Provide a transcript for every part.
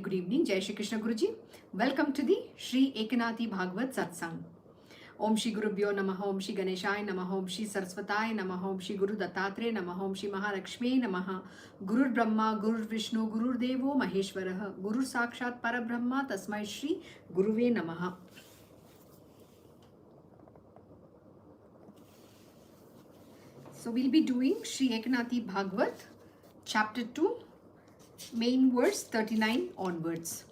Good evening, Jai Shri Krishna Guruji. Welcome to the Shri Ekanathi Bhagavad Satsang. Om Shri Guru Bhyo Namaha, Om Shri Ganeshaya Namaha, Om Shri Saraswataya Namaha, Om Shri Guru Dattatreya Namaha, Om Shri Mahalakshmi Namaha, Gurur Brahma, Gurur Vishnu, Gurur Devo Maheshwaraha, Guru Sakshat Parabrahma, Tasmai Shri Guruve Namaha. So we'll be doing Shri Ekanathi Bhagavad, chapter 2, main verse 39 onwards.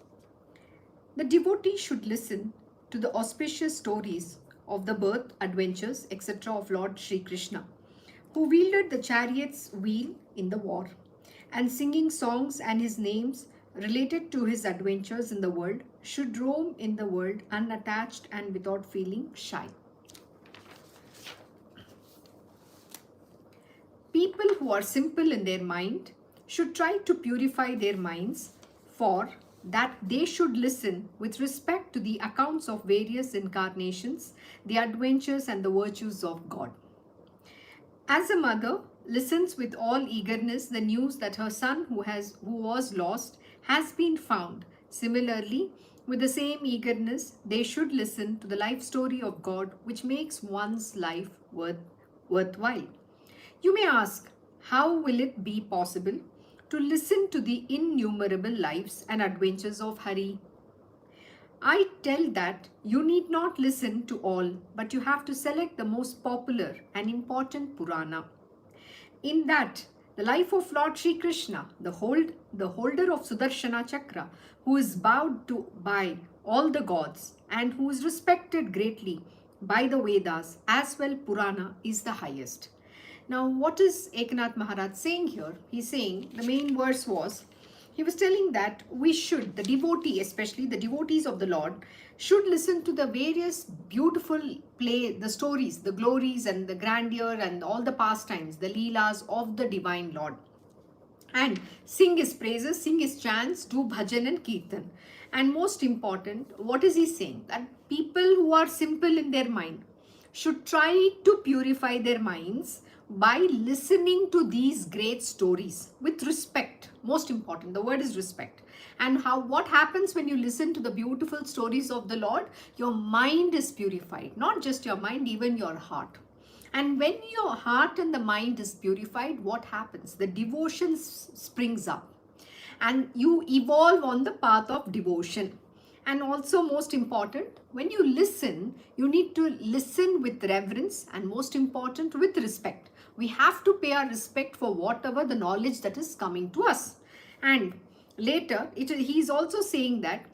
The devotee should listen to the auspicious stories of the birth, adventures, etc. of Lord Sri Krishna, who wielded the chariot's wheel in the war, and singing songs and his names related to his adventures in the world, should roam in the world unattached and without feeling shy. People who are simple in their mind should try to purify their minds, for that they should listen with respect to the accounts of various incarnations, the adventures and the virtues of God. As a mother listens with all eagerness the news that her son who was lost has been found, similarly, with the same eagerness, they should listen to the life story of God, which makes one's life worthwhile. You may ask, how will it be possible to listen to the innumerable lives and adventures of Hari? I tell that you need not listen to all, but you have to select the most popular and important Purana. In that, the life of Lord Sri Krishna, the holder of Sudarshana Chakra, who is bowed to by all the gods and who is respected greatly by the Vedas as well Purana, is the highest. Now, what is Eknath Maharaj saying here? He's saying, the main verse was, he was telling that we should, the devotee, especially the devotees of the Lord, should listen to the various beautiful the stories, the glories and the grandeur and all the pastimes, the leelas of the divine Lord. And sing his praises, sing his chants, do bhajan and kirtan. And most important, what is he saying? That people who are simple in their mind should try to purify their minds by listening to these great stories with respect. Most important, the word is respect. And what happens when you listen to the beautiful stories of the Lord? Your mind is purified, not just your mind, even your heart. And when your heart and the mind is purified, what happens? The devotion springs up and you evolve on the path of devotion. And also, most important, when you listen, you need to listen with reverence and most important, with respect. We have to pay our respect for whatever the knowledge that is coming to us. And later, he is also saying that,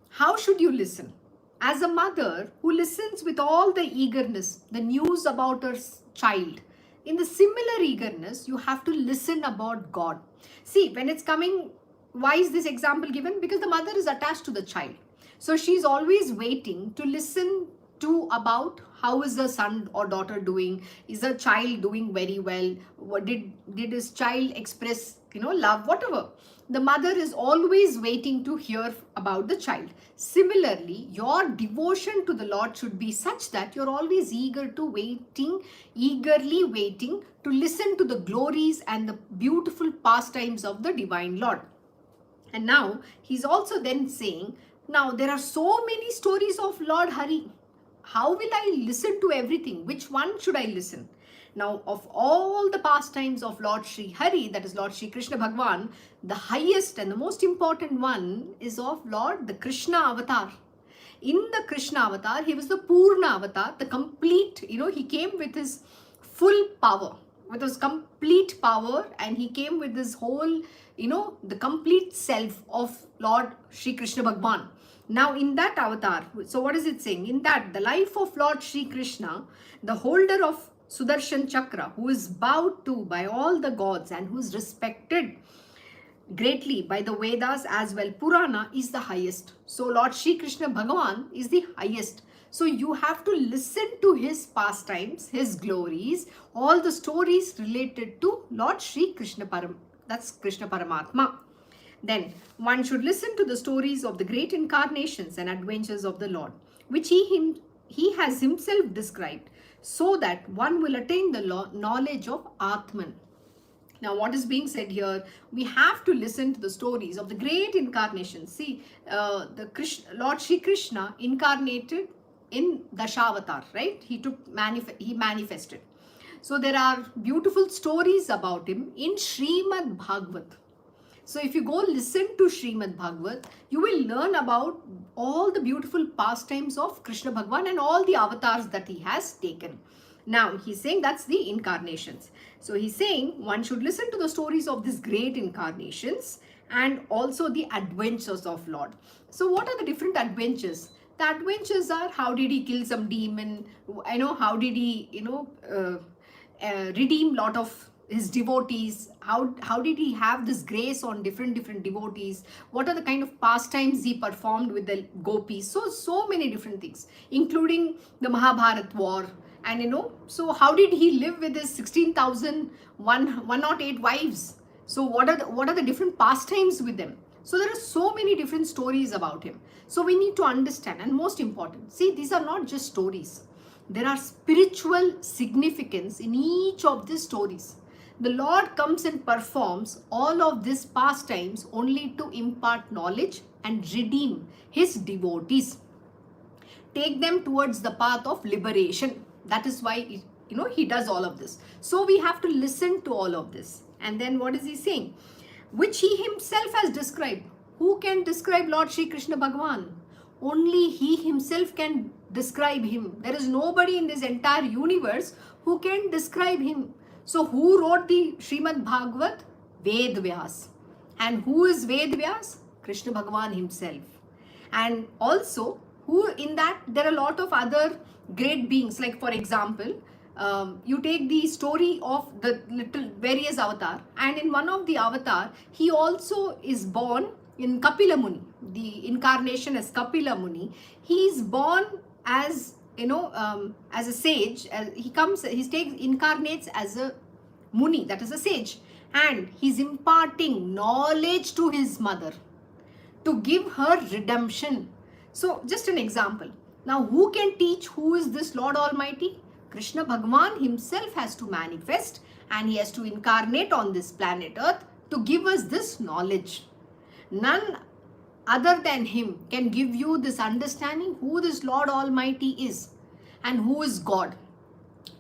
how should you listen? As a mother who listens with all the eagerness, the news about her child, in the similar eagerness, you have to listen about God. See, when it's coming, why is this example given? Because the mother is attached to the child. So she's always waiting to listen to about how is the son or daughter doing, is the child doing very well, what did his child express love, whatever. The mother is always waiting to hear about the child. Similarly, your devotion to the Lord should be such that you're always eagerly waiting to listen to the glories and the beautiful pastimes of the divine Lord. And now he's also then saying, now there are so many stories of Lord Hari. How will I listen to everything? Which one should I listen? Now, of all the pastimes of Lord Sri Hari, that is Lord Sri Krishna Bhagwan, the highest and the most important one is of Lord the Krishna avatar. In the Krishna avatar, he was the Purna avatar, the complete, he came with his full power, with his complete power, and he came with his whole, the complete self of Lord Sri Krishna Bhagwan. Now, in that avatar, so what is it saying? In that, the life of Lord Sri Krishna, the holder of Sudarshan Chakra, who is bowed to by all the gods and who is respected greatly by the Vedas as well, Purana, is the highest. So, Lord Sri Krishna Bhagavan is the highest. So, you have to listen to his pastimes, his glories, all the stories related to Lord Sri Krishna that's Krishna Paramatma. Then one should listen to the stories of the great incarnations and adventures of the Lord, which he has himself described, so that one will attain the knowledge of Atman. Now, what is being said here? We have to listen to the stories of the great incarnations. See, Lord Shri Krishna incarnated in Dashavatar, right? He manifested. So there are beautiful stories about him in Srimad Bhagavad. So if you go listen to Srimad Bhagavad, you will learn about all the beautiful pastimes of Krishna Bhagwan and all the avatars that he has taken. Now he's saying that's the incarnations. So he's saying one should listen to the stories of these great incarnations and also the adventures of Lord. So what are the different adventures? The adventures are, how did he kill some demon? How did he, redeem lot of his devotees? How did he have this grace on different devotees? What are the kind of pastimes he performed with the gopis? So many different things, including the Mahabharat war. And so how did he live with his 16,108 wives? So what are the different pastimes with them? So there are so many different stories about him. So we need to understand, and most important, see, these are not just stories. There are spiritual significance in each of these stories. The Lord comes and performs all of these pastimes only to impart knowledge and redeem his devotees, take them towards the path of liberation. That is why he does all of this. So we have to listen to all of this. And then what is he saying? Which he himself has described. Who can describe Lord Shri Krishna Bhagavan? Only he himself can describe him. There is nobody in this entire universe who can describe him. So who wrote the Srimad Bhagavat? Ved Vyas. And who is Ved Vyas? Krishna Bhagavan himself. And also, who in that there are a lot of other great beings. Like for example, you take the story of the little various avatar, and in one of the avatar, he also is born in Kapila Muni. The incarnation as Kapila Muni. He is born as as a sage. Incarnates as a Muni, that is a sage, and he's imparting knowledge to his mother to give her redemption. So just an example. Now who can teach who is this Lord Almighty? Krishna Bhagavan himself has to manifest, and he has to incarnate on this planet Earth to give us this knowledge. None other than him can give you this understanding who this Lord Almighty is and who is God.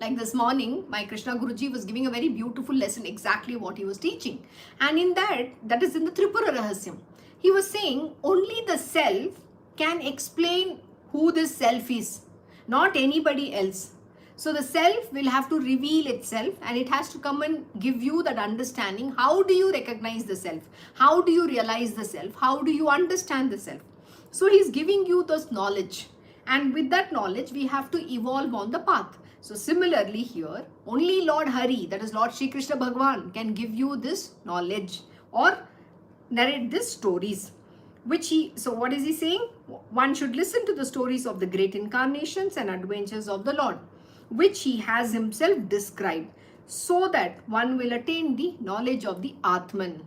Like this morning, my Krishna Guruji was giving a very beautiful lesson, exactly what he was teaching. And in that is in the Tripura Rahasyam. He was saying only the self can explain who this self is, not anybody else. So the self will have to reveal itself, and it has to come and give you that understanding. How do you recognize the self? How do you realize the self? How do you understand the self? So he's giving you this knowledge, and with that knowledge we have to evolve on the path. So similarly here, only Lord Hari, that is Lord Shri Krishna Bhagavan, can give you this knowledge or narrate these stories. So what is he saying? One should listen to the stories of the great incarnations and adventures of the Lord, which he has himself described, so that one will attain the knowledge of the Atman.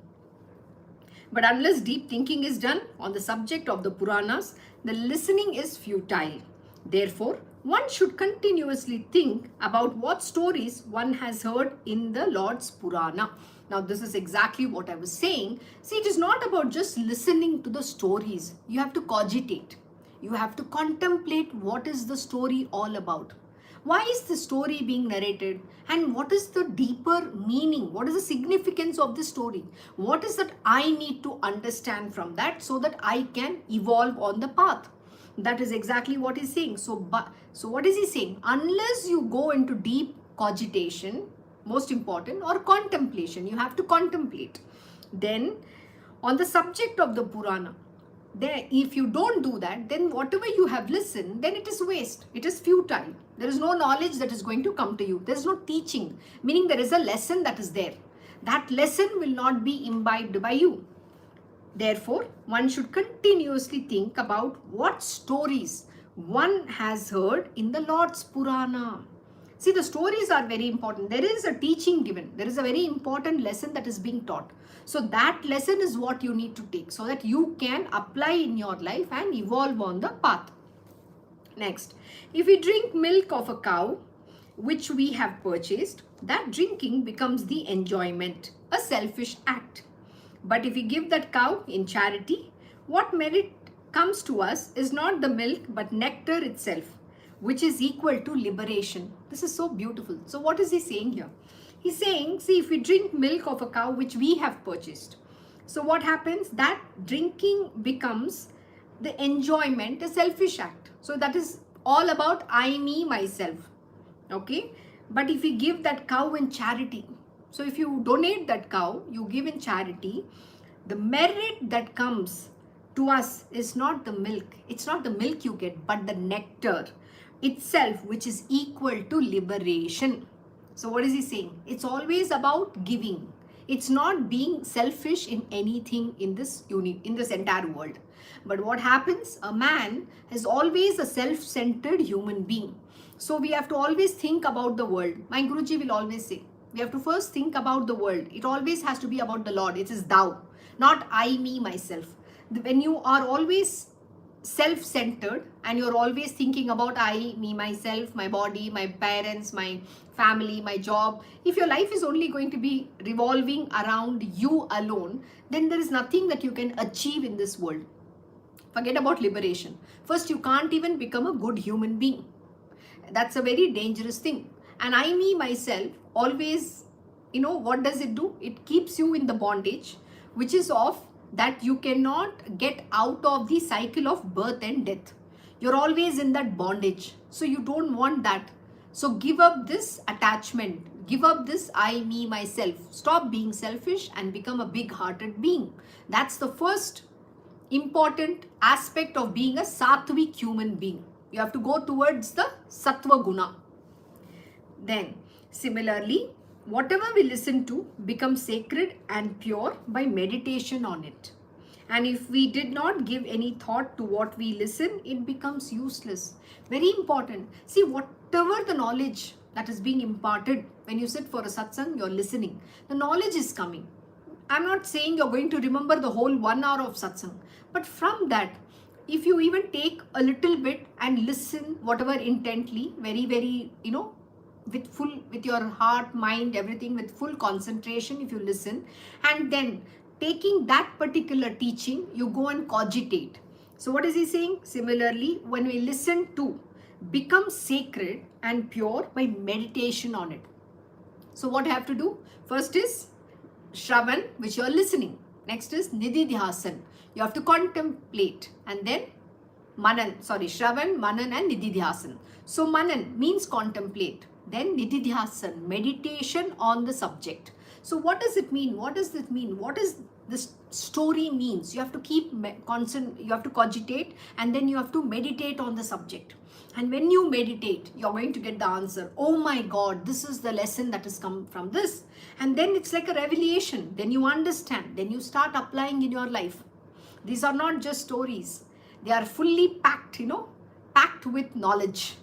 But unless deep thinking is done on the subject of the Puranas, the listening is futile. Therefore, one should continuously think about what stories one has heard in the Lord's Purana. Now, this is exactly what I was saying. See, it is not about just listening to the stories. You have to cogitate. You have to contemplate what is the story all about. Why is the story being narrated? And what is the deeper meaning? What is the significance of the story? What is that I need to understand from that so that I can evolve on the path? That is exactly what he's saying. So what is he saying? Unless you go into deep cogitation, most important, or contemplation, you have to contemplate. Then on the subject of the Purana, if you don't do that, then whatever you have listened, then it is waste. It is futile. There is no knowledge that is going to come to you. There is no teaching, meaning there is a lesson that is there. That lesson will not be imbibed by you. Therefore, one should continuously think about what stories one has heard in the Lord's Purana. See, the stories are very important. There is a teaching given. There is a very important lesson that is being taught. So that lesson is what you need to take so that you can apply in your life and evolve on the path. Next, if we drink milk of a cow, which we have purchased, that drinking becomes the enjoyment, a selfish act. But if we give that cow in charity, what merit comes to us is not the milk but nectar itself, which is equal to liberation. This is so beautiful. So, what is he saying here? He's saying, see, if we drink milk of a cow which we have purchased, so what happens? That drinking becomes the enjoyment, a selfish act. So, that is all about I, me, myself. Okay? But if we give that cow in charity, so if you donate that cow, you give in charity, the merit that comes to us is not the milk. It's not the milk you get, but the nectar itself, which is equal to liberation. So what is he saying? It's always about giving. It's not being selfish in anything in this entire world. But what happens? A man is always a self-centered human being. So we have to always think about the world. My Guruji will always say, we have to first think about the world. It always has to be about the Lord. It is thou, not I, me, myself. When you are always self-centered and you're always thinking about I, me, myself, my body, my parents, my family, my job, if your life is only going to be revolving around you alone, then there is nothing that you can achieve in this world. Forget about liberation. First, you can't even become a good human being. That's a very dangerous thing. And I, me, myself, always, what does it do? It keeps you in the bondage, which is of that you cannot get out of the cycle of birth and death. You're always in that bondage. So you don't want that. So give up this attachment. Give up this I, me, myself. Stop being selfish and become a big-hearted being. That's the first important aspect of being a sattvic human being. You have to go towards the sattva guna. Then, similarly, whatever we listen to becomes sacred and pure by meditation on it. And if we did not give any thought to what we listen, it becomes useless. Very important. See, whatever the knowledge that is being imparted, when you sit for a satsang, you're listening. The knowledge is coming. I'm not saying you're going to remember the whole 1 hour of satsang. But from that, if you even take a little bit and listen, whatever intently, very, very, with your heart, mind, everything, with full concentration, if you listen, and then taking that particular teaching, you go and cogitate. So what is he saying? Similarly, when we listen to, become sacred and pure by meditation on it. So what I have to do? First is Shravan, which you are listening. Next is Nididhyasan. You have to contemplate. And then Shravan, Manan and Nididhyasan. So Manan means contemplate. Then Nididhyasan, meditation on the subject. So what does it mean? What does this mean? What is this story means? You have to keep you have to cogitate, and then you have to meditate on the subject. And when you meditate, you're going to get the answer. Oh my God, this is the lesson that has come from this. And then it's like a revelation. Then you understand. Then you start applying in your life. These are not just stories. They are fully packed, packed with knowledge.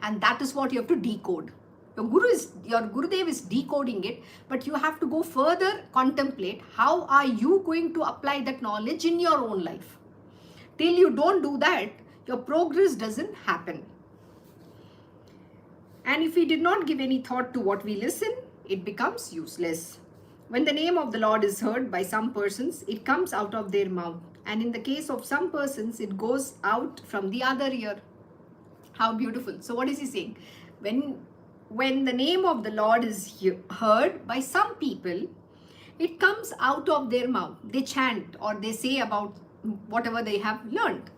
And that is what you have to decode. Your Gurudev is decoding it, but you have to go further, contemplate how are you going to apply that knowledge in your own life. Till you don't do that, your progress doesn't happen. And if we did not give any thought to what we listen, it becomes useless. When the name of the Lord is heard by some persons, it comes out of their mouth. And in the case of some persons, it goes out from the other ear. How beautiful. So what is he saying? When the name of the Lord is heard by some people, it comes out of their mouth. They chant or they say about whatever they have learned.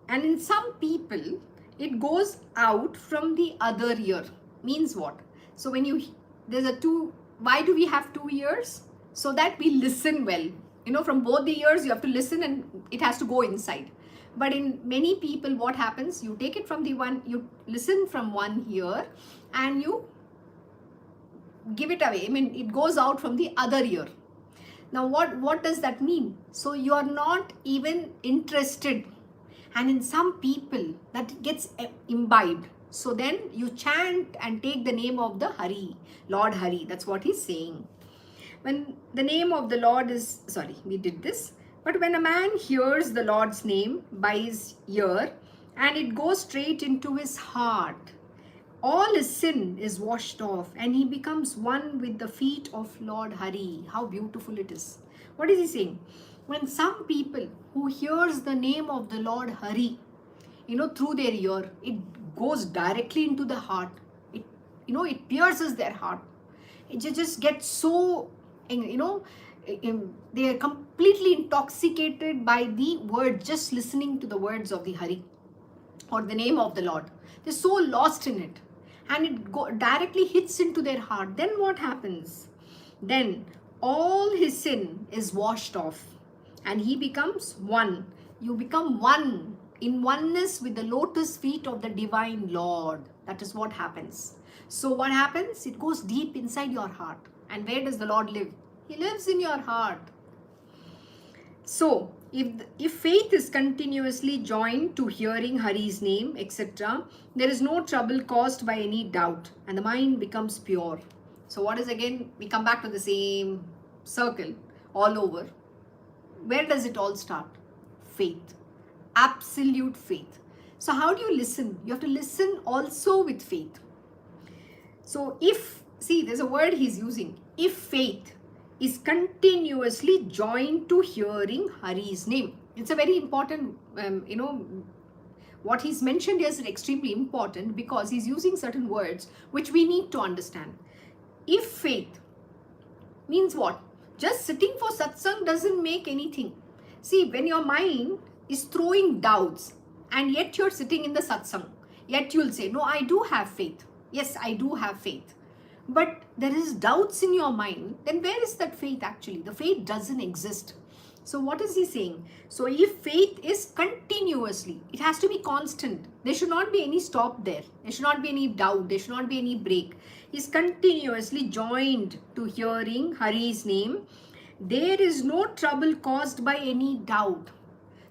And in some people, it goes out from the other ear. Means what? So when why do we have 2 ears? So that we listen well. From both the ears, you have to listen and it has to go inside. But in many people, what happens? You take it from you listen from one ear and you give it away. It goes out from the other ear. Now, what does that mean? So you are not even interested. And in some people, that gets imbibed. So then you chant and take the name of the Hari, Lord Hari. That's what he's saying. When the name of the Lord is, we did this. But when a man hears the Lord's name by his ear and it goes straight into his heart, All his sin is washed off and he becomes one with the feet of Lord Hari. How beautiful it is. What is he saying? When some people who hears the name of the Lord Hari, through their ear, it goes directly into the heart. It pierces their heart. It just gets so, they are completely intoxicated by the word, just listening to the words of the Hari or the name of the Lord. They're so lost in it, and it directly hits into their heart. Then what happens? Then all his sin is washed off and he becomes one. You become one, in oneness with the lotus feet of the divine Lord. That is what happens. So what happens? It goes deep inside your heart. And where does the Lord live? He lives in your heart. So if faith is continuously joined to hearing Hari's name, etc., there is no trouble caused by any doubt and the mind becomes pure. So what is, again, we come back to the same circle all over. Where does it all start? Faith. Absolute faith. So how do you listen? You have to listen also with faith. So there's a word he's using. If faith is continuously joined to hearing Hari's name. It's a very important, what he's mentioned here is extremely important because he's using certain words which we need to understand. If faith means what? Just sitting for satsang doesn't make anything. See, when your mind is throwing doubts and yet you're sitting in the satsang, yet you'll say, no, I do have faith. Yes, I do have faith. But there is doubts in your mind, then where is that faith actually? The faith doesn't exist. So what is he saying? So if faith is continuously, it has to be constant. There should not be any stop there. There should not be any doubt. There should not be any break. Is continuously joined to hearing Hari's name. There is no trouble caused by any doubt.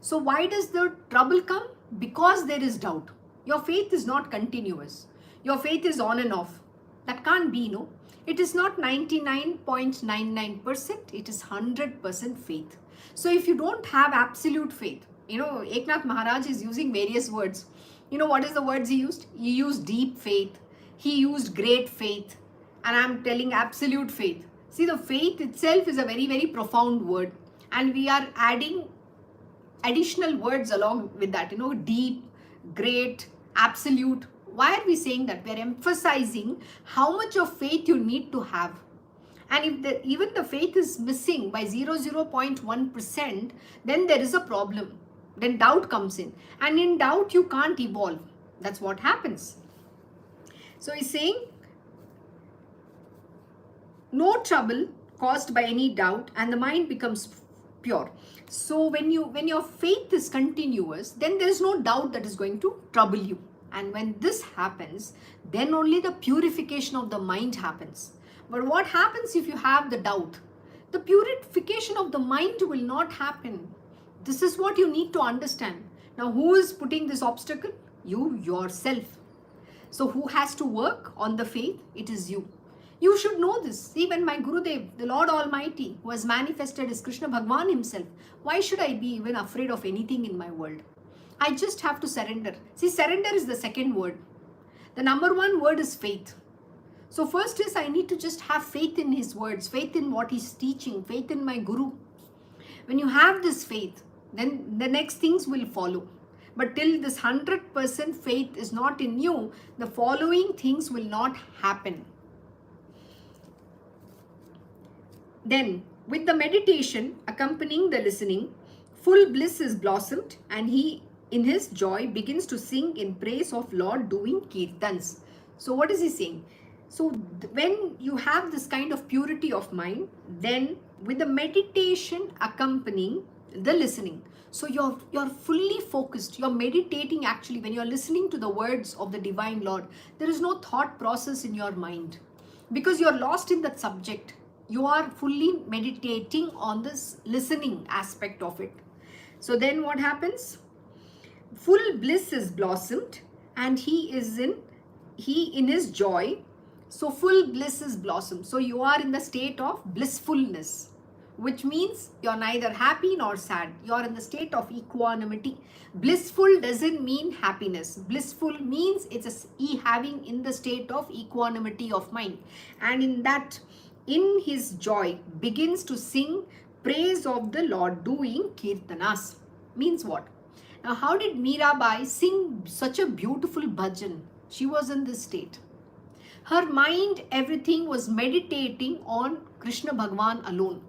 So why does the trouble come? Because there is doubt. Your faith is not continuous. Your faith is on and off. That can't be, no. It is not 99.99%. It is 100% faith. So if you don't have absolute faith, Eknath Maharaj is using various words. What is the words he used? He used deep faith. He used great faith. And I'm telling absolute faith. See, the faith itself is a very, very profound word. And we are adding additional words along with that, deep, great, absolute. Why are we saying that? We are emphasizing how much of faith you need to have. And if even the faith is missing by 0.1%, then there is a problem. Then doubt comes in. And in doubt, you can't evolve. That's what happens. So he's saying, no trouble caused by any doubt and the mind becomes pure. So when your faith is continuous, then there is no doubt that is going to trouble you. And when this happens, then only the purification of the mind happens. But what happens if you have the doubt? The purification of the mind will not happen. This is what you need to understand. Now, who is putting this obstacle? You yourself. So who has to work on the faith? It is you. You should know this. Even my Gurudev, the Lord Almighty, who has manifested as Krishna Bhagwan himself, why should I be even afraid of anything in my world? I just have to surrender. See, surrender is the second word. The number one word is faith. So first is I need to just have faith in his words, faith in what he's teaching, faith in my Guru. When you have this faith, then the next things will follow. But till this 100% faith is not in you, the following things will not happen. Then, with the meditation accompanying the listening, full bliss is blossomed and he in his joy begins to sing in praise of Lord doing kirtans. So what is he saying? So when you have this kind of purity of mind, then with the meditation accompanying the listening, so you're fully focused, you're meditating actually when you're listening to the words of the divine Lord. There is no thought process in your mind because you're lost in that subject. You are fully meditating on this listening aspect of it. So then what happens? Full bliss is blossomed and he in his joy. So full bliss is blossomed. So you are in the state of blissfulness. which means you're neither happy nor sad. You're in the state of equanimity. Blissful doesn't mean happiness. Blissful means it's having in the state of equanimity of mind. And in his joy, begins to sing praise of the Lord, doing kirtanas. Means what? Now, how did Mirabai sing such a beautiful bhajan? She was in this state. Her mind, everything was meditating on Krishna Bhagwan alone.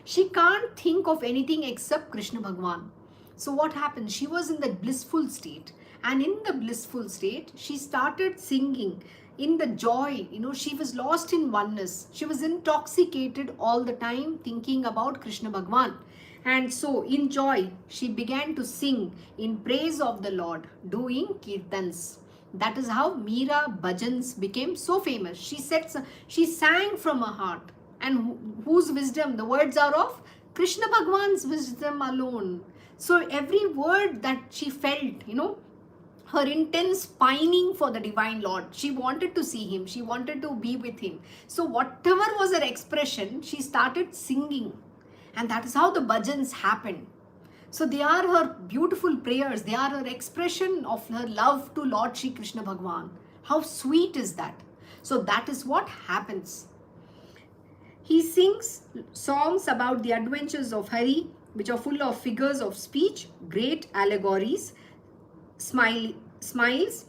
She can't think of anything except Krishna Bhagwan. So what happened? She was in that blissful state. And in the blissful state, she started singing in the joy. She was lost in oneness. She was intoxicated all the time thinking about Krishna Bhagwan. And so in joy, she began to sing in praise of the Lord, doing kirtans. That is how Meera bhajans became so famous. She sang from her heart. And whose wisdom? The words are of Krishna Bhagwan's wisdom alone. So every word that she felt, her intense pining for the divine Lord. She wanted to see him. She wanted to be with him. So whatever was her expression, she started singing. And that is how the bhajans happened. So they are her beautiful prayers. They are her expression of her love to Lord Shri Krishna Bhagwan. How sweet is that? So that is what happens. He sings songs about the adventures of Hari, which are full of figures of speech, great allegories, smiles,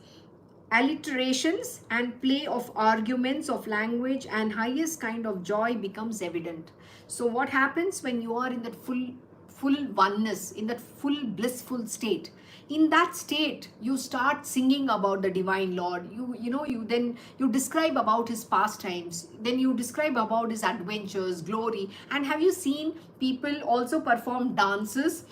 alliterations, and play of arguments of language, and highest kind of joy becomes evident. So what happens when you are in that full oneness, in that full blissful state? In that state, you start singing about the divine Lord. You describe about his pastimes. Then you describe about his adventures, glory. And have you seen people also perform dances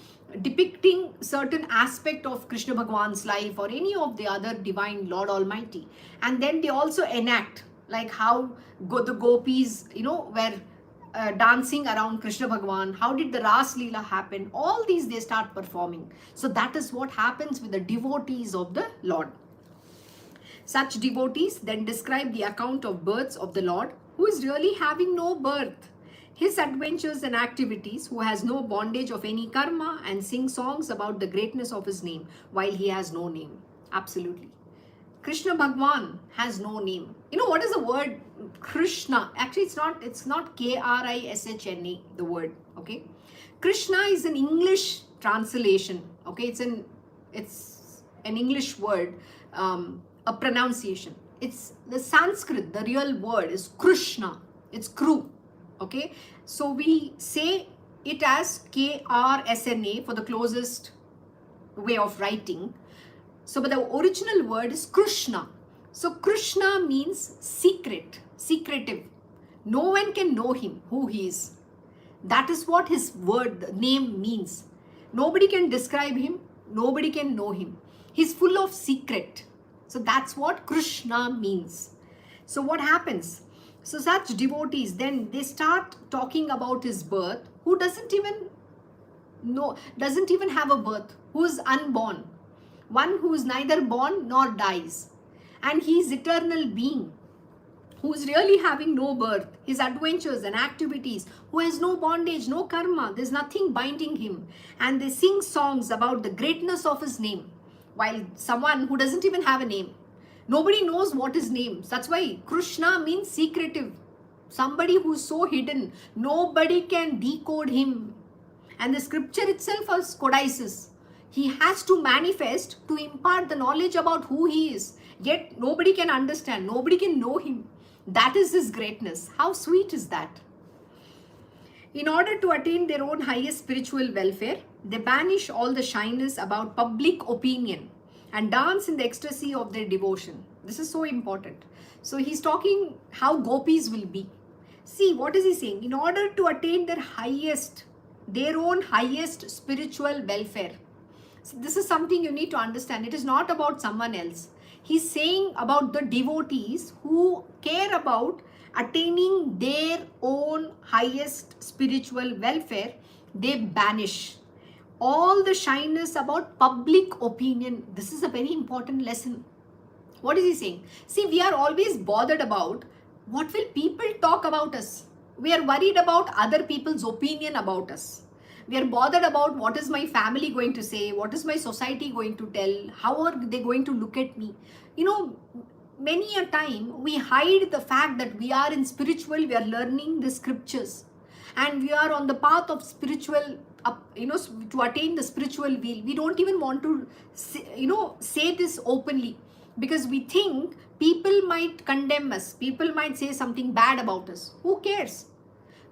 depicting certain aspect of Krishna Bhagwan's life or any of the other divine Lord Almighty? And then they also enact like how the gopis, were dancing around Krishna Bhagwan. How did the Ras Leela happen? All these they start performing. So that is what happens with the devotees of the Lord. Such devotees then describe the account of births of the Lord, who is really having no birth, his adventures and activities, who has no bondage of any karma, and sing songs about the greatness of his name while he has no name. Absolutely. Krishna Bhagwan has no name. What is the word Krishna? Actually, it's not Krishna, the word, okay? Krishna is an English translation, okay? It's an English word, a pronunciation. It's the Sanskrit, the real word is Krishna. It's Kru, okay? So we say it as Krishna for the closest way of writing. So, but the original word is Krishna. So, Krishna means secret, secretive. No one can know him, who he is. That is what his word, name means. Nobody can describe him. Nobody can know him. He's full of secret. So, that's what Krishna means. So, what happens? So, such devotees, then they start talking about his birth, who doesn't even have a birth, who is unborn. One who is neither born nor dies. And he is eternal being, who is really having no birth, his adventures and activities, who has no bondage, no karma, there's nothing binding him. And they sing songs about the greatness of his name, while someone who doesn't even have a name. Nobody knows what his name. That's why Krishna means secretive. Somebody who's so hidden, nobody can decode him. And the scripture itself is codices. He has to manifest to impart the knowledge about who he is. Yet nobody can understand, nobody can know him. That is his greatness. How sweet is that? In order to attain their own highest spiritual welfare, they banish all the shyness about public opinion and dance in the ecstasy of their devotion. This is so important. So he's talking how gopis will be. See, what is he saying? In order to attain their own highest spiritual welfare. So this is something you need to understand. It is not about someone else. He's saying about the devotees who care about attaining their own highest spiritual welfare. They banish all the shyness about public opinion. This is a very important lesson. What is he saying? See, we are always bothered about what will people talk about us. We are worried about other people's opinion about us. We are bothered about what is my family going to say, what is my society going to tell, how are they going to look at me. You know, many a time we hide the fact that we are in spiritual, we are learning the scriptures, and we are on the path of spiritual, to attain the spiritual wheel. We don't even want to, say this openly, because we think people might condemn us, people might say something bad about us. Who cares?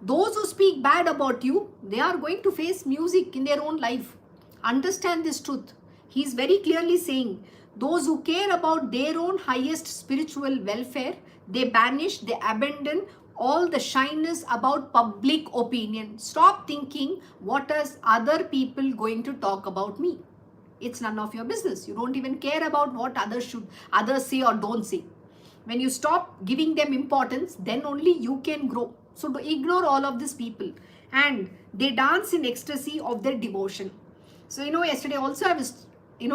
Those who speak bad about you, they are going to face music in their own life. Understand this truth. He is very clearly saying, those who care about their own highest spiritual welfare, they banish, they abandon all the shyness about public opinion. Stop thinking, what is other people going to talk about me? It's none of your business. You don't even care about what others say or don't say. When you stop giving them importance, then only you can grow. So to ignore all of these people, and they dance in ecstasy of their devotion. So yesterday also I was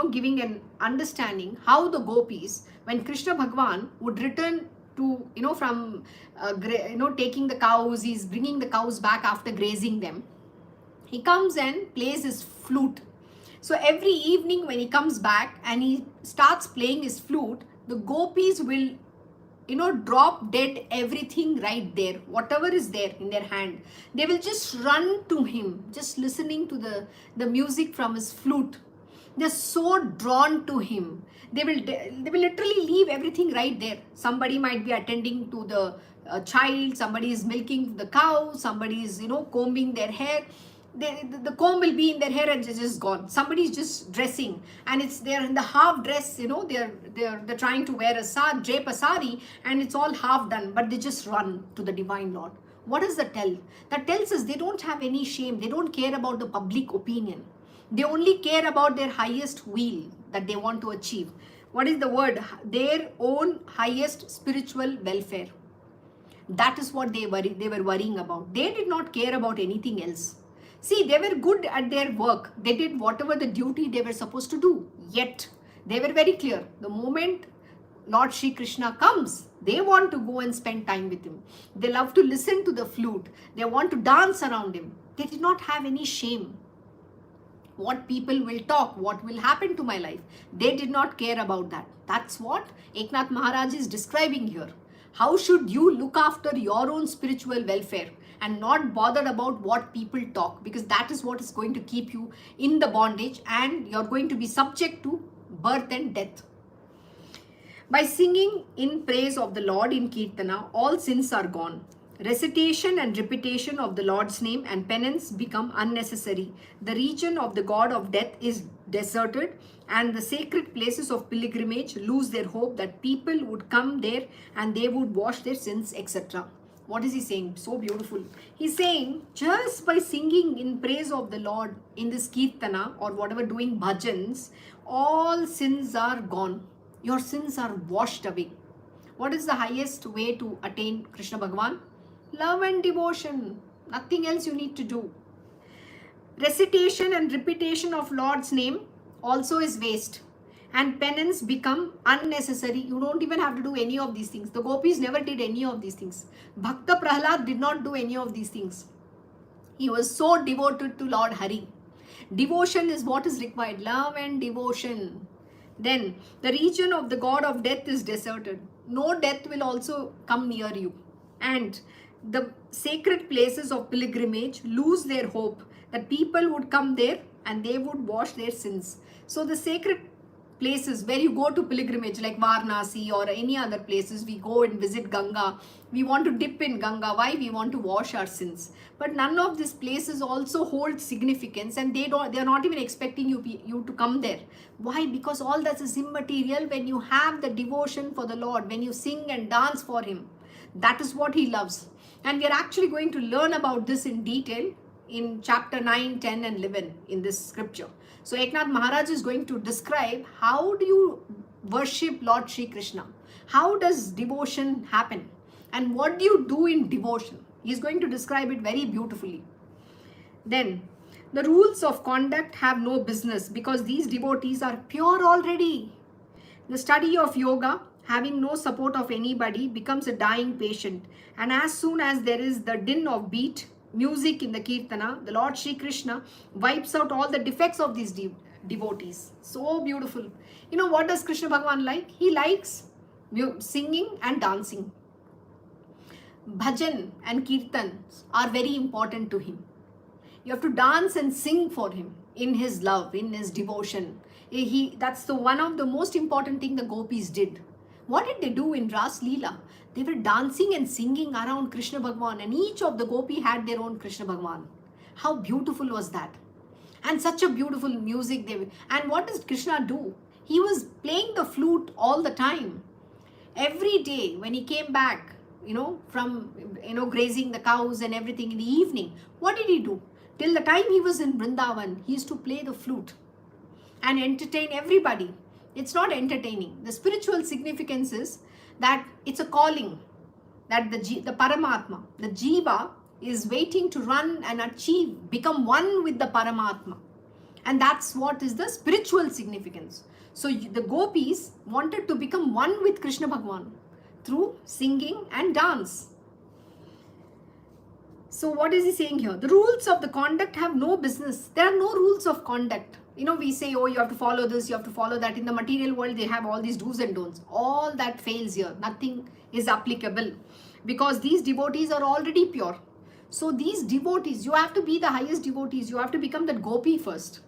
giving an understanding how the gopis, when Krishna Bhagwan would return to from taking the cows, he's bringing the cows back after grazing them. He comes and plays his flute. So every evening when he comes back and he starts playing his flute, the gopis will drop dead everything right there, whatever is there in their hand. They will just run to him, just listening to the music from his flute. They're so drawn to him. They will literally leave everything right there. Somebody might be attending to the child, somebody is milking the cow, somebody is combing their hair. The comb will be in their hair and it's just gone. Somebody is just dressing and they're in the half dress, they're trying to wear drape a sari, and it's all half done, but they just run to the divine Lord. What does that tell? That tells us they don't have any shame. They don't care about the public opinion. They only care about their highest will that they want to achieve. What is the word? Their own highest spiritual welfare. That is what they were worrying about. They did not care about anything else. See, they were good at their work. They did whatever the duty they were supposed to do. Yet, they were very clear. The moment Lord Shri Krishna comes, they want to go and spend time with him. They love to listen to the flute. They want to dance around him. They did not have any shame. What people will talk, what will happen to my life. They did not care about that. That's what Eknath Maharaj is describing here. How should you look after your own spiritual welfare and not bothered about what people talk, because that is what is going to keep you in the bondage and you're going to be subject to birth and death. By singing in praise of the Lord in Kirtana, all sins are gone. Recitation and repetition of the Lord's name and penance become unnecessary. The region of the god of death is deserted, and the sacred places of pilgrimage lose their hope that people would come there and they would wash their sins, etc. What is he saying? So beautiful. He's saying just by singing in praise of the Lord in this Kirtana or whatever, doing bhajans, all sins are gone. Your sins are washed away. What is the highest way to attain Krishna Bhagavan? Love and devotion. Nothing else you need to do. Recitation and repetition of Lord's name also is waste. And penance become unnecessary. You don't even have to do any of these things. The gopis never did any of these things. Bhakta Prahlad did not do any of these things. He was so devoted to Lord Hari. Devotion is what is required. Love and devotion. Then the region of the god of death is deserted. No death will also come near you. And the sacred places of pilgrimage lose their hope that people would come there and they would wash their sins. So the sacred places where you go to pilgrimage like Varanasi or any other places, we go and visit Ganga. We want to dip in Ganga. Why? We want to wash our sins. But none of these places also hold significance, and they are not even expecting you to come there. Why? Because all that is immaterial. When you have the devotion for the Lord, when you sing and dance for him, that is what he loves. And we are actually going to learn about this in detail in chapter 9, 10 and 11 in this scripture. So Eknath Maharaj is going to describe how do you worship Lord Shri Krishna? How does devotion happen? And what do you do in devotion? He is going to describe it very beautifully. Then, the rules of conduct have no business because these devotees are pure already. The study of yoga having no support of anybody, becomes a dying patient. And as soon as there is the din of beat, music in the Kirtana, the Lord Shri Krishna wipes out all the defects of these devotees. So beautiful. You know, what does Krishna Bhagavan like? He likes singing and dancing. Bhajan and Kirtan are very important to him. You have to dance and sing for him in his love, in his devotion. That's the one of the most important thing the gopis did. What did they do in Ras Leela? They were dancing and singing around Krishna Bhagavan, and each of the gopi had their own Krishna Bhagavan. How beautiful was that? And such a beautiful music they were. And what does Krishna do? He was playing the flute all the time. Every day when he came back, from, grazing the cows and everything in the evening, what did he do? Till the time he was in Vrindavan, he used to play the flute and entertain everybody. It's not entertaining. The spiritual significance is that it's a calling, that the Paramatma, the Jiva, is waiting to run and achieve, become one with the Paramatma. And that's what is the spiritual significance. So the gopis wanted to become one with Krishna Bhagavan through singing and dance. So what is he saying here? The rules of the conduct have no business. There are no rules of conduct. We say, oh, you have to follow this, you have to follow that. In the material world, they have all these do's and don'ts. All that fails here. Nothing is applicable because these devotees are already pure. So these devotees, you have to be the highest devotees. You have to become that gopi first.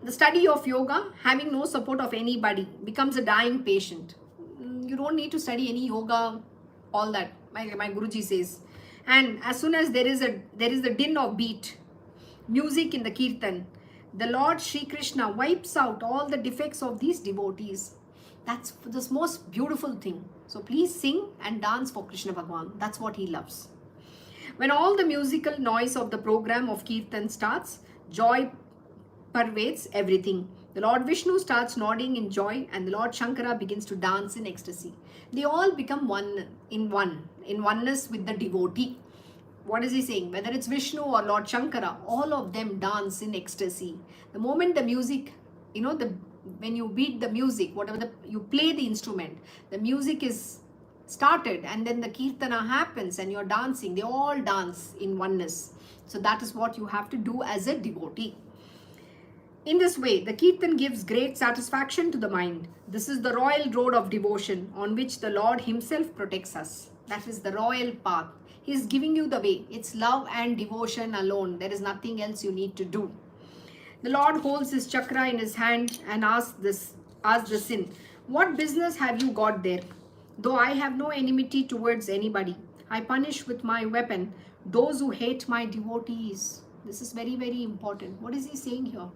The study of yoga, having no support of anybody, becomes a dying patient. You don't need to study any yoga, all that. My Guruji says. And as soon as there is the din of beat, music in the Kirtan, the Lord Shri Krishna wipes out all the defects of these devotees. That's the most beautiful thing. So please sing and dance for Krishna Bhagavan. That's what he loves. When all the musical noise of the program of Kirtan starts, joy pervades everything. The Lord Vishnu starts nodding in joy and the Lord Shankara begins to dance in ecstasy. They all become in oneness with the devotee. What is he saying? Whether it's Vishnu or Lord Shankara, all of them dance in ecstasy. The moment the music, when you beat the music, you play the instrument, the music is started and then the Kirtana happens and you're dancing, they all dance in oneness. So that is what you have to do as a devotee. In this way, the Kirtan gives great satisfaction to the mind. This is the royal road of devotion on which the Lord himself protects us. That is the royal path. He is giving you the way. It's love and devotion alone. There is nothing else you need to do. The Lord holds his chakra in his hand and asks the sin, what business have you got there? Though I have no enmity towards anybody, I punish with my weapon those who hate my devotees. This is very, very important. What is he saying here?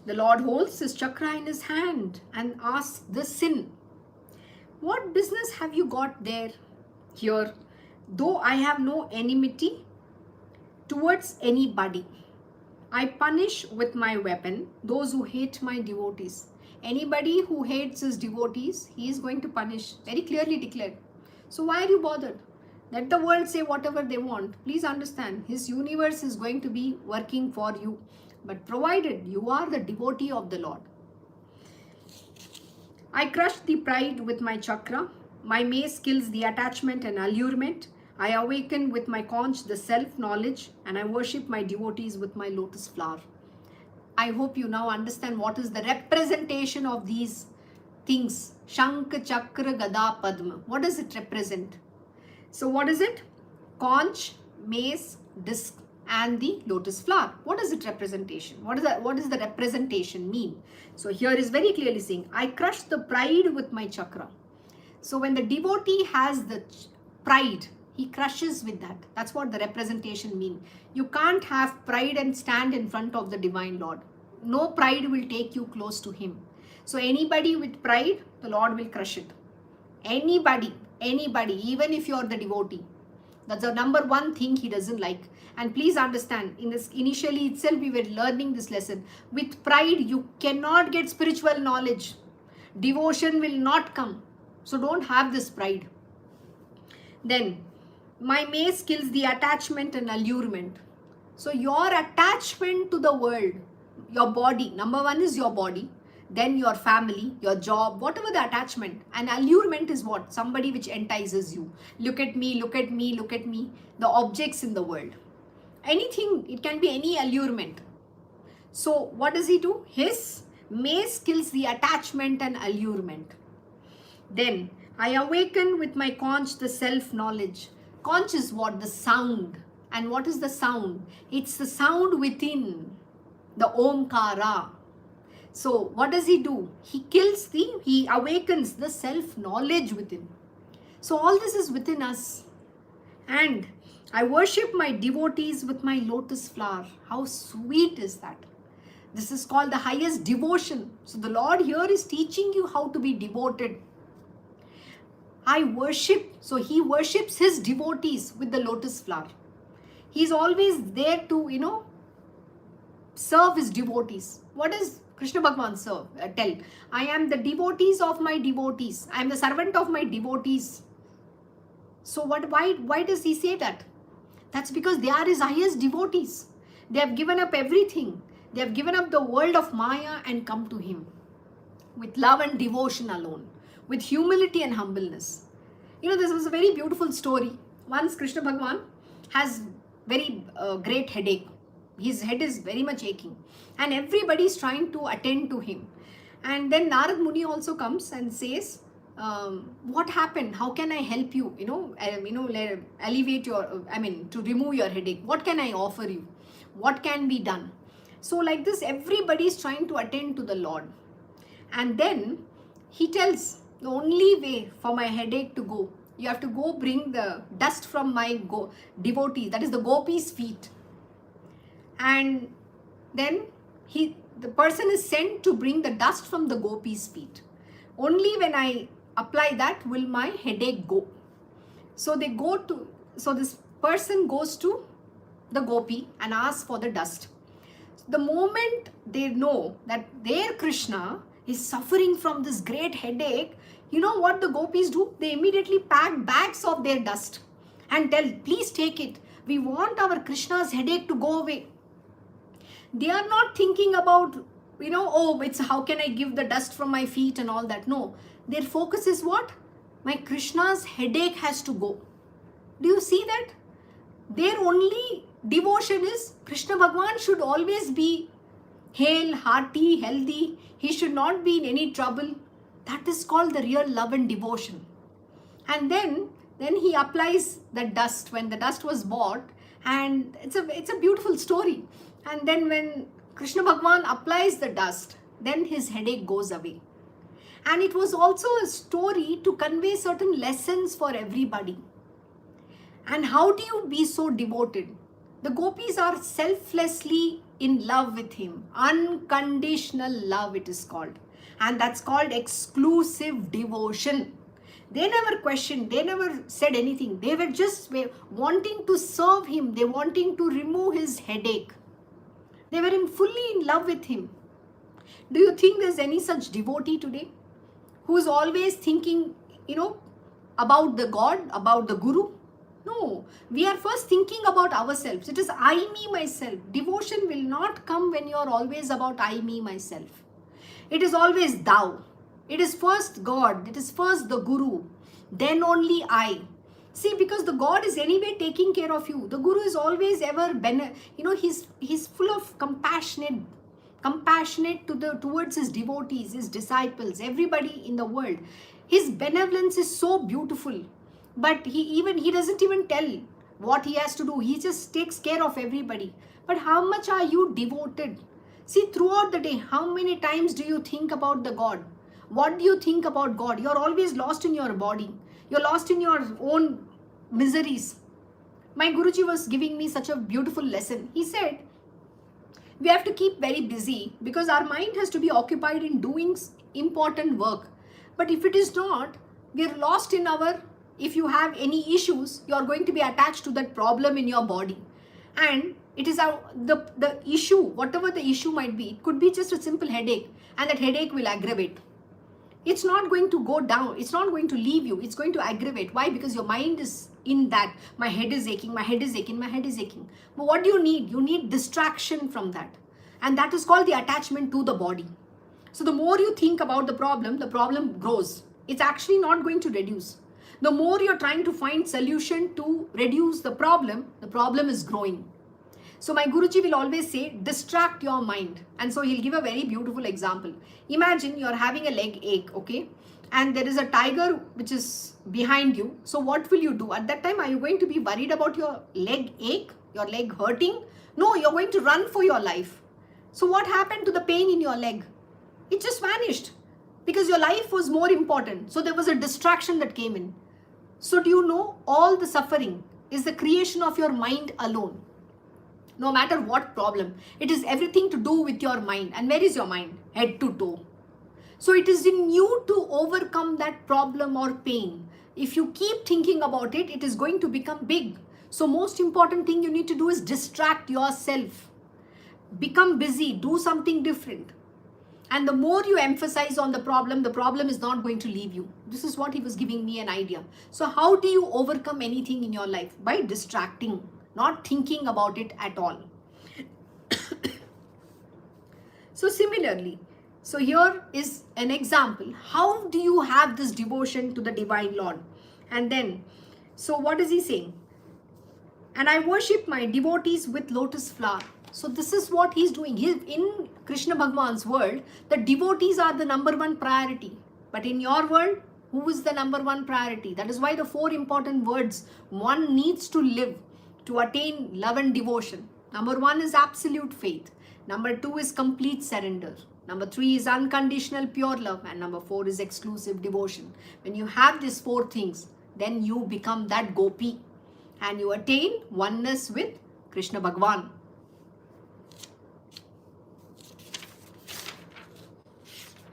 The Lord holds his chakra in his hand and asks the sin, what business have you got there? Here, though I have no enmity towards anybody, I punish with my weapon those who hate my devotees. Anybody who hates his devotees, he is going to punish. Very clearly declared. So why are you bothered? Let the world say whatever they want. Please understand, his universe is going to be working for you. But provided you are the devotee of the Lord. I crush the pride with my chakra. My mace kills the attachment and allurement. I awaken with my conch the self-knowledge and I worship my devotees with my lotus flower. I hope you now understand what is the representation of these things. Shankh, Chakra, Gada, Padma. What does it represent? So what is it? Conch, mace, disc and the lotus flower. What is it representation? What does the representation mean? So here is very clearly saying, I crush the pride with my chakra. So when the devotee has the pride, he crushes with that. That's what the representation means. You can't have pride and stand in front of the divine Lord. No pride will take you close to him. So anybody with pride, the Lord will crush it. Anybody, even if you are the devotee. That's the number one thing he doesn't like. And please understand, in this initially itself we were learning this lesson. With pride, you cannot get spiritual knowledge. Devotion will not come. So don't have this pride. Then, my mace kills the attachment and allurement. So your attachment to the world, your body, number one is your body. then your family, your job, whatever the attachment. And allurement is what? Somebody which entices you. Look at me, look at me, look at me. The objects in the world. Anything, it can be any allurement. So what does he do? His mace kills the attachment and allurement. Then I awaken with my conch the self-knowledge. Conch is what? The sound. And what is the sound? It's the sound within, the Omkara. So what does he do? He awakens the self-knowledge within. So all this is within us. And I worship my devotees with my lotus flower. How sweet is that? This is called the highest devotion. So the Lord here is teaching you how to be devoted. I worship. So he worships his devotees with the lotus flower. He's always there to, serve his devotees. What does Krishna Bhagavan tell? I am the devotees of my devotees. I am the servant of my devotees. So why does he say that? That's because they are his highest devotees. They have given up everything. They have given up the world of Maya and come to him with love and devotion alone, with humility and humbleness. This was a very beautiful story. Once Krishna Bhagavan has very great headache. His head is very much aching and everybody is trying to attend to him. And then Narad Muni also comes and says, what happened? How can I help you? Alleviate to remove your headache. What can I offer you? What can be done? So like this, everybody is trying to attend to the Lord. And then he tells, the only way for my headache to go, you have to go bring the dust from my devotee, that is the gopis' feet. And then the person is sent to bring the dust from the gopis' feet. Only when I apply that will my headache go. So this person goes to the gopi and asks for the dust. The moment they know that their Krishna is suffering from this great headache, you know what the gopis do? They immediately pack bags of their dust and tell, please take it. We want our Krishna's headache to go away. They are not thinking about, it's how can I give the dust from my feet and all that. No, their focus is what? My Krishna's headache has to go. Do you see that? Their only devotion is Krishna Bhagavan should always be hale, hearty, healthy. He should not be in any trouble. That is called the real love and devotion. And then he applies the dust when the dust was bought, and it's a beautiful story. And then when Krishna Bhagavan applies the dust, then his headache goes away. And it was also a story to convey certain lessons for everybody. And how do you be so devoted? The gopis are selflessly in love with him. Unconditional love it is called. And that's called exclusive devotion. They never questioned, they never said anything. They were just wanting to serve him. They wanting to remove his headache. They were fully in love with him. Do you think there's any such devotee today who is always thinking, about the God, about the Guru? No, we are first thinking about ourselves. It is I, me, myself. Devotion will not come when you are always about I, me, myself. It is always thou. It is first God. It is first the Guru. Then only I. See, because the God is anyway taking care of you. The Guru is always ever, he's full of compassionate towards his devotees, his disciples, everybody in the world. His benevolence is so beautiful. But he doesn't even tell what he has to do. He just takes care of everybody. But how much are you devoted? See, throughout the day, how many times do you think about the God? What do you think about God? You're always lost in your body. You're lost in your own miseries. My Guruji was giving me such a beautiful lesson. He said, we have to keep very busy because our mind has to be occupied in doing important work. But if it is not, we're lost in if you have any issues, you're going to be attached to that problem in your body. And it is the issue, whatever the issue might be, it could be just a simple headache, and that headache will aggravate. It's not going to go down. It's not going to leave you. It's going to aggravate. Why? Because your mind is in that. My head is aching, my head is aching, my head is aching. But what do you need? You need distraction from that. And that is called the attachment to the body. So the more you think about the problem grows. It's actually not going to reduce. The more you're trying to find solution to reduce the problem is growing. So my Guruji will always say, distract your mind. And so he'll give a very beautiful example. Imagine you're having a leg ache, okay? And there is a tiger which is behind you. So what will you do? At that time, are you going to be worried about your leg ache, your leg hurting? No, you're going to run for your life. So what happened to the pain in your leg? It just vanished because your life was more important. So there was a distraction that came in. So do you know, all the suffering is the creation of your mind alone. No matter what problem, it is everything to do with your mind. And where is your mind? Head to toe. So it is in you to overcome that problem or pain. If you keep thinking about it, it is going to become big. So most important thing you need to do is distract yourself. Become busy, do something different. And the more you emphasize on the problem is not going to leave you. This is what he was giving me an idea. So how do you overcome anything in your life? By distracting, not thinking about it at all. So similarly, so here is an example. How do you have this devotion to the Divine Lord? And then, so what is he saying? And I worship my devotees with lotus flower. So this is what he's doing. In Krishna Bhagwan's world, the devotees are the number one priority. But in your world, who is the number one priority? That is why the 4 important words one needs to live to attain love and devotion. Number 1 is absolute faith. Number 2 is complete surrender. Number 3 is unconditional pure love. And number 4 is exclusive devotion. When you have these 4 things, then you become that gopi. And you attain oneness with Krishna Bhagwan.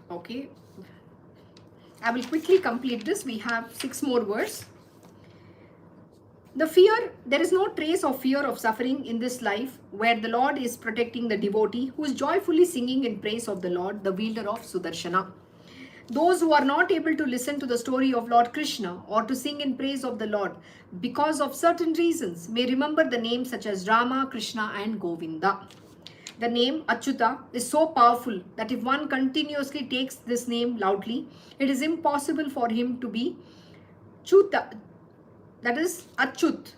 Okay. I will quickly complete this. We have 6 more words. The fear, there is no trace of fear of suffering in this life where the Lord is protecting the devotee who is joyfully singing in praise of the Lord, the wielder of Sudarshana. Those who are not able to listen to the story of Lord Krishna or to sing in praise of the Lord because of certain reasons may remember the names such as Rama, Krishna and Govinda. The name Achyuta is so powerful that if one continuously takes this name loudly, it is impossible for him to be Chuta, that is Achyut,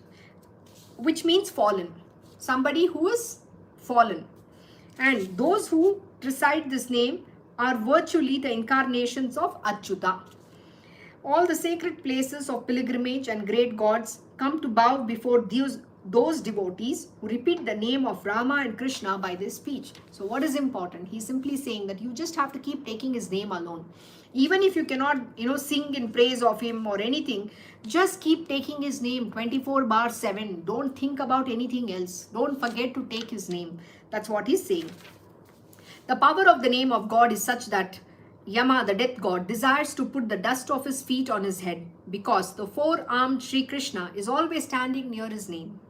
which means fallen. Somebody who is fallen. And those who recite this name are virtually the incarnations of Achyuta. All the sacred places of pilgrimage and great gods come to bow before those devotees who repeat the name of Rama and Krishna by their speech. So what is important? He's simply saying that you just have to keep taking his name alone. Even if you cannot, sing in praise of him or anything, just keep taking his name 24/7. Don't think about anything else. Don't forget to take his name. That's what he's saying. The power of the name of God is such that Yama, the death god, desires to put the dust of his feet on his head because the 4-armed Sri Krishna is always standing near his name.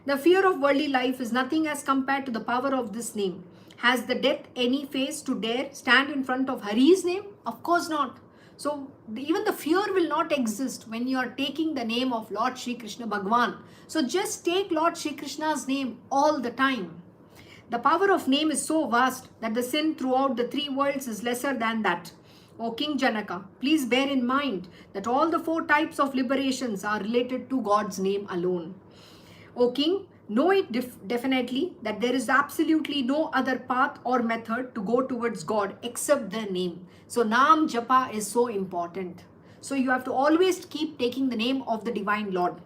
The fear of worldly life is nothing as compared to the power of this name. Has the death any face to dare stand in front of Hari's name? Of course not. So even the fear will not exist when you are taking the name of Lord Shri Krishna Bhagwan. So just take Lord Shri Krishna's name all the time. The power of name is so vast that the sin throughout the 3 worlds is lesser than that. O King Janaka, please bear in mind that all the 4 types of liberations are related to God's name alone. O King, know it definitely that there is absolutely no other path or method to go towards God except the name. So Naam Japa is so important. So you have to always keep taking the name of the Divine Lord.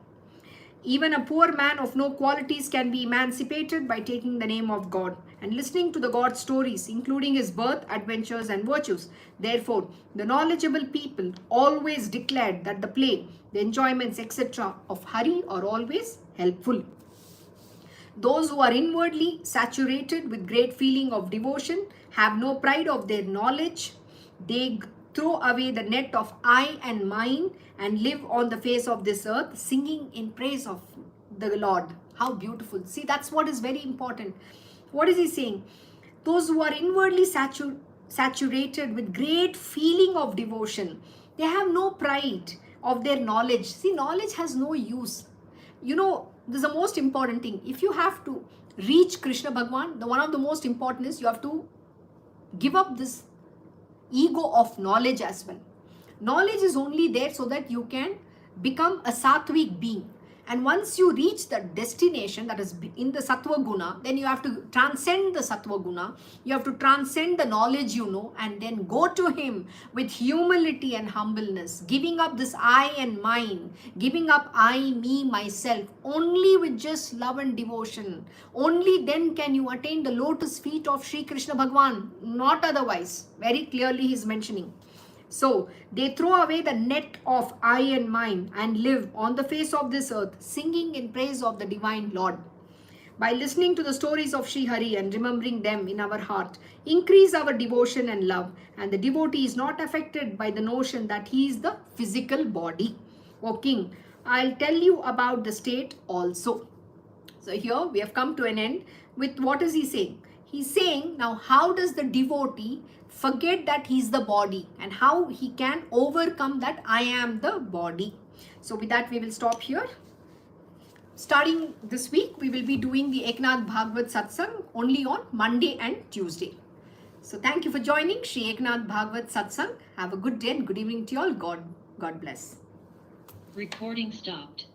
Even a poor man of no qualities can be emancipated by taking the name of God and listening to the God stories, including his birth, adventures, and virtues. Therefore, the knowledgeable people always declared that the play, the enjoyments, etc. of Hari are always helpful. Those who are inwardly saturated with great feeling of devotion have no pride of their knowledge. They throw away the net of I and mine and live on the face of this earth, singing in praise of the Lord. How beautiful. See, that's what is very important. What is he saying? Those who are inwardly saturated with great feeling of devotion, they have no pride of their knowledge. See, knowledge has no use. This is the most important thing. If you have to reach Krishna Bhagwan, one of the most important is you have to give up this ego of knowledge as well. Knowledge is only there so that you can become a sattvic being. And once you reach the destination, that is in the sattva guna, then you have to transcend the sattva guna. You have to transcend the knowledge you know and then go to him with humility and humbleness, giving up this I and mine, giving up I, me, myself, only with just love and devotion. Only then can you attain the lotus feet of Sri Krishna Bhagwan, not otherwise. Very clearly he is mentioning. So they throw away the net of I and mine and live on the face of this earth, singing in praise of the divine Lord. By listening to the stories of Sri Hari and remembering them in our heart, increase our devotion and love, and the devotee is not affected by the notion that he is the physical body. O King, I'll tell you about the state also. So here we have come to an end with what is he saying? He's saying now how does the devotee forget that he's the body and how he can overcome that I am the body. So with that we will stop here. Starting this week we will be doing the Eknath Bhagavad Satsang only on Monday and Tuesday. So thank you for joining Sri Eknath Bhagavad Satsang. Have a good day and good evening to you all. God bless. Recording stopped.